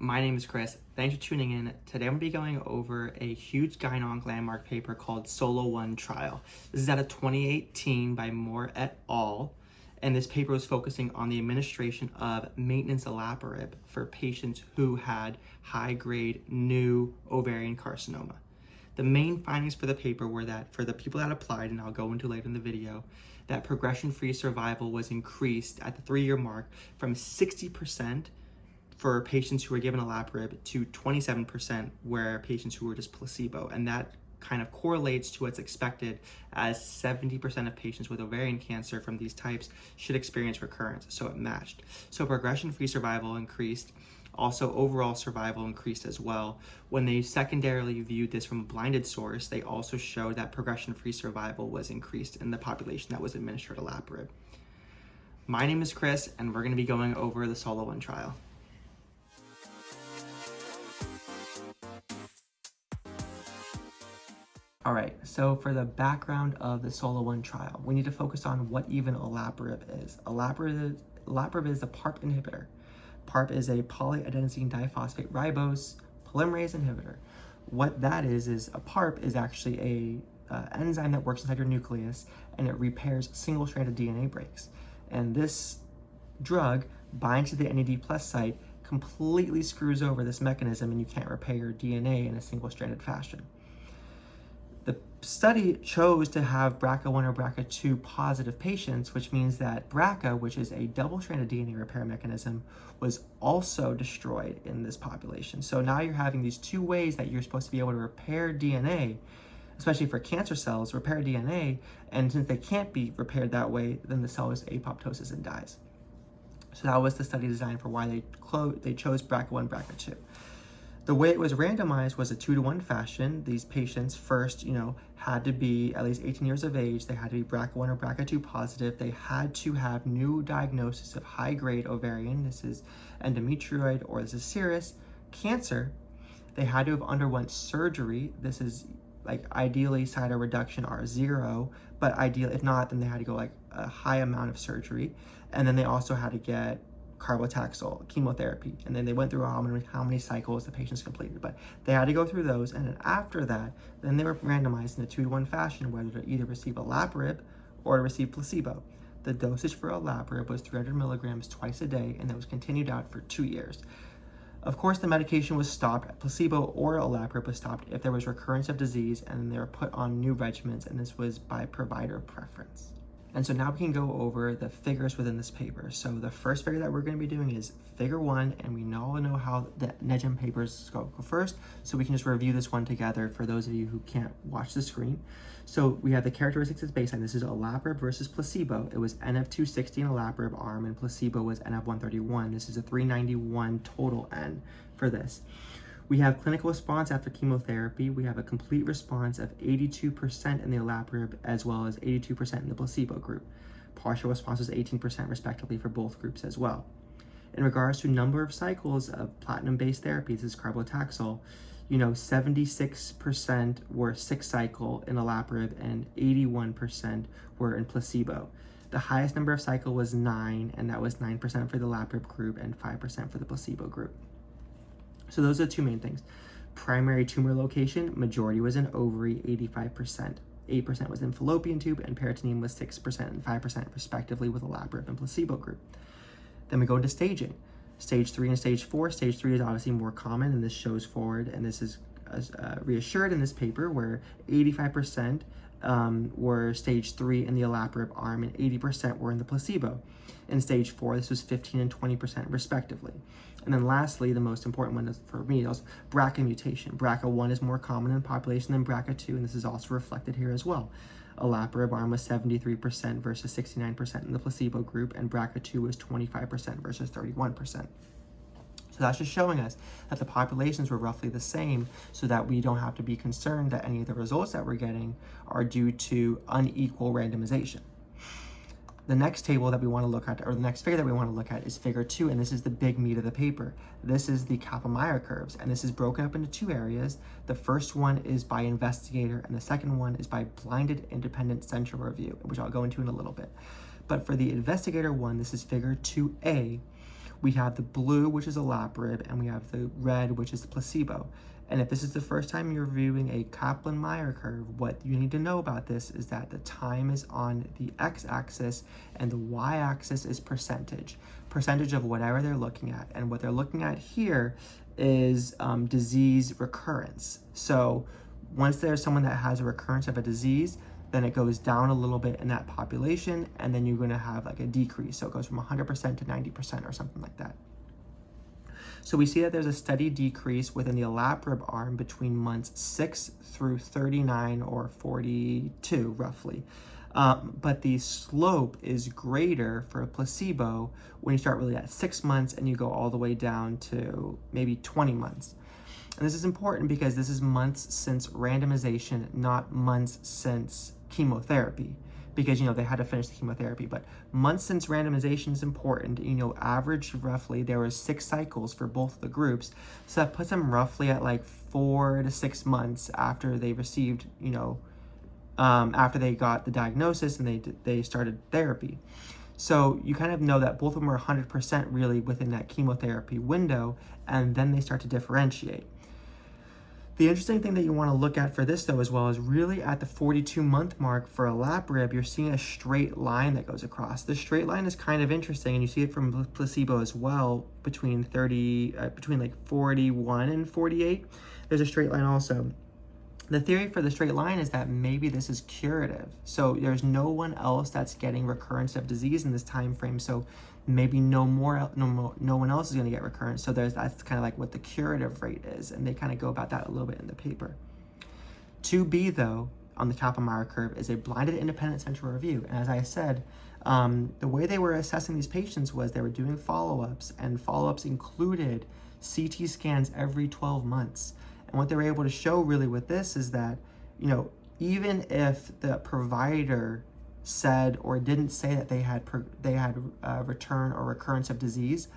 My name is Chris. Thanks for tuning in. Today I'm going to be going over a huge GynOnc landmark paper called SOLO-1 trial. This is out of 2018 by Moore et al. And this paper was focusing on the administration of maintenance Olaparib for patients who had high-grade new ovarian carcinoma. The main findings for the paper were that for the people that applied, and I'll go into later in the video, that progression-free survival was increased at the 3-year mark from 60% for patients who were given Olaparib to 27% were patients who were just placebo. And that kind of correlates to what's expected, as 70% of patients with ovarian cancer from these types should experience recurrence, so it matched. So progression-free survival increased. Also, overall survival increased as well. When they secondarily viewed this from a blinded source, they also showed that progression-free survival was increased in the population that was administered Olaparib. My name is Chris, and we're going to be going over the SOLO-1 trial. All right, so for the background of the SOLO-1 trial, we need to focus on what even Olaparib is. Olaparib is a PARP inhibitor. PARP is a polyadenosine diphosphate ribose polymerase inhibitor. What that is a PARP is actually a enzyme that works inside your nucleus, and it repairs single-stranded DNA breaks. And this drug binds to the NAD+ site, completely screws over this mechanism, and you can't repair your DNA in a single-stranded fashion. The study chose to have BRCA1 or BRCA2 positive patients, which means that BRCA, which is a double-stranded DNA repair mechanism, was also destroyed in this population. So now you're having these two ways that you're supposed to be able to repair DNA, especially for cancer cells, repair DNA, and since they can't be repaired that way, then the cell is apoptosis and dies. So that was the study design for why they chose BRCA1, BRCA2. The way it was randomized was a 2-to-1 fashion. These patients first, had to be at least 18 years of age. They had to be BRCA1 or BRCA2 positive. They had to have new diagnosis of high-grade ovarian, this is endometrioid or this is serous cancer. They had to have underwent surgery. This is ideally cytoreduction R0, but if not, then they had to go a high amount of surgery. And then they also had to get carbotaxol chemotherapy, and then they went through how many cycles the patients completed, but they had to go through those. And then after that, then they were randomized in a 2-to-1 fashion whether to either receive Olaparib or to receive placebo. The dosage for Olaparib was 300 milligrams twice a day, and that was continued out for 2 years. Of course, the medication was stopped. Placebo or Olaparib was stopped if there was recurrence of disease, and they were put on new regimens, and this was by provider preference. And so now we can go over the figures within this paper. So the first figure that we're going to be doing is figure 1, and we all know how the NEGM papers go first, so we can just review this one together for those of you who can't watch the screen. So we have the characteristics as baseline. This is Olaparib versus placebo. It was N of 260 in Olaparib arm, and placebo was N of 131. This is a 391 total N for this. We have clinical response after chemotherapy. We have a complete response of 82% in the Olaparib as well as 82% in the placebo group. Partial response was 18% respectively for both groups as well. In regards to number of cycles of platinum-based therapies, this is carbotaxol, 76% were 6-cycle in Olaparib and 81% were in placebo. The highest number of cycle was 9, and that was 9% for the Olaparib group and 5% for the placebo group. So those are the two main things. Primary tumor location, majority was in ovary, 85%. 8% was in fallopian tube, and peritoneum was 6% and 5% respectively with Olaparib and placebo group. Then we go into staging. Stage 3 and stage 4. Stage 3 is obviously more common, and this shows forward, and this is reassured in this paper, where 85% were stage 3 in the Olaparib arm and 80% were in the placebo. In stage 4, this was 15 and 20% respectively. And then lastly, the most important one for me is BRCA mutation. BRCA1 is more common in the population than BRCA2, and this is also reflected here as well. Olaparib arm was 73% versus 69% in the placebo group, and BRCA2 was 25% versus 31%. So that's just showing us that the populations were roughly the same, so that we don't have to be concerned that any of the results that we're getting are due to unequal randomization. The next table that we want to look at, or the next figure that we want to look at, is figure 2, and this is the big meat of the paper. This is the Kaplan-Meier curves, and this is broken up into 2 areas. The first one is by investigator, and the second one is by blinded independent central review, which I'll go into in a little bit. But for the investigator one, this is figure 2A. We have the blue, which is Olaparib, and we have the red, which is the placebo. And if this is the first time you're viewing a Kaplan-Meier curve, what you need to know about this is that the time is on the x-axis and the y-axis is percentage of whatever they're looking at. And what they're looking at here is disease recurrence. So once there's someone that has a recurrence of a disease, then it goes down a little bit in that population, and then you're going to have like a decrease. So it goes from 100% to 90% or something like that. So we see that there's a steady decrease within the Olaparib arm between months 6 through 39 or 42 roughly. But the slope is greater for a placebo when you start really at 6 months and you go all the way down to maybe 20 months. And this is important because this is months since randomization, not months since chemotherapy, because, they had to finish the chemotherapy. But months since randomization is important. Average roughly, there were 6 cycles for both of the groups. So that puts them roughly at like 4 to 6 months after they received, after they got the diagnosis and they started therapy. So you kind of know that both of them are 100% really within that chemotherapy window, and then they start to differentiate. The interesting thing that you want to look at for this, though, as well, is really at the 42-month mark for Olaparib, you're seeing a straight line that goes across. This straight line is kind of interesting, and you see it from placebo as well, between like 41 and 48. There's a straight line also. The theory for the straight line is that maybe this is curative. So there's no one else that's getting recurrence of disease in this time frame. So maybe no one else is going to get recurrence. So that's kind of like what the curative rate is. And they kind of go about that a little bit in the paper. 2B, though, on the Kaplan-Meier curve is a blinded independent central review. And as I said, the way they were assessing these patients was they were doing follow-ups, and follow-ups included CT scans every 12 months. And what they were able to show really with this is that, even if the provider said or didn't say that they had return or recurrence of disease,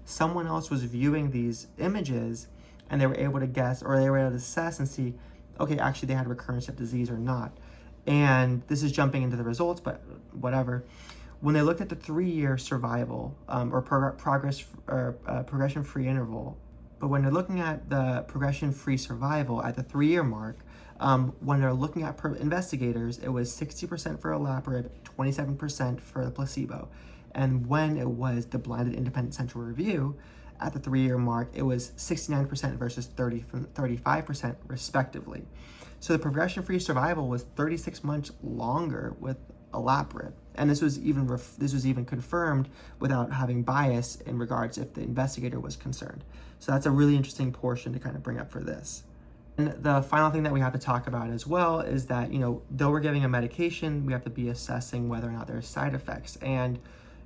someone else was viewing these images and they were able to guess, or they were able to assess and see, okay, actually they had recurrence of disease or not. And this is jumping into the results, but whatever. When they looked at the 3-year survival or progression-free interval, but when they're looking at the progression-free survival at the 3-year mark, when they're looking at investigators, it was 60% for Olaparib, 27% for the placebo. And when it was the blinded independent central review, at the 3-year mark, it was 69% versus 35% respectively. So the progression-free survival was 36 months longer with Olaparib. And this was even confirmed without having bias in regards if the investigator was concerned. So that's a really interesting portion to kind of bring up for this. And the final thing that we have to talk about as well is that, though we're giving a medication, we have to be assessing whether or not there's side effects. And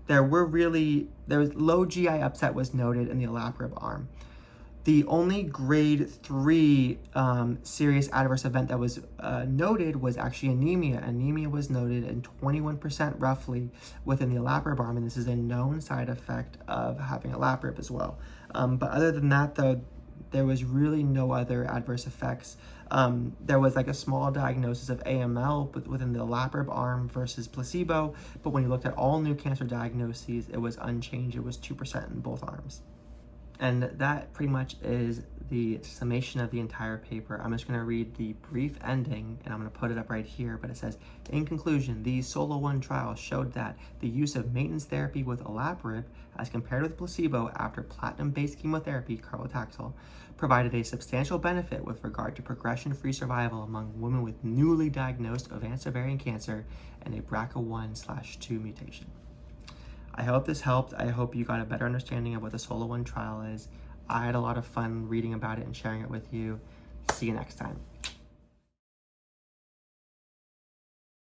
there was low GI upset was noted in the Olaparib arm. The only grade 3 serious adverse event that was noted was actually anemia. Anemia was noted in 21% roughly within the Olaparib arm, and this is a known side effect of having Olaparib as well. But other than that, though, there was really no other adverse effects. There was like a small diagnosis of AML within the Olaparib arm versus placebo, but when you looked at all new cancer diagnoses, it was unchanged. It was 2% in both arms. And that pretty much is the summation of the entire paper. I'm just going to read the brief ending, and I'm going to put it up right here, but it says, in conclusion, the SOLO-1 trial showed that the use of maintenance therapy with Olaparib as compared with placebo after platinum-based chemotherapy, carbotaxol, provided a substantial benefit with regard to progression-free survival among women with newly diagnosed advanced ovarian cancer and a BRCA1/2 mutation. I hope this helped. I hope you got a better understanding of what the SOLO-1 trial is. I had a lot of fun reading about it and sharing it with you. See you next time.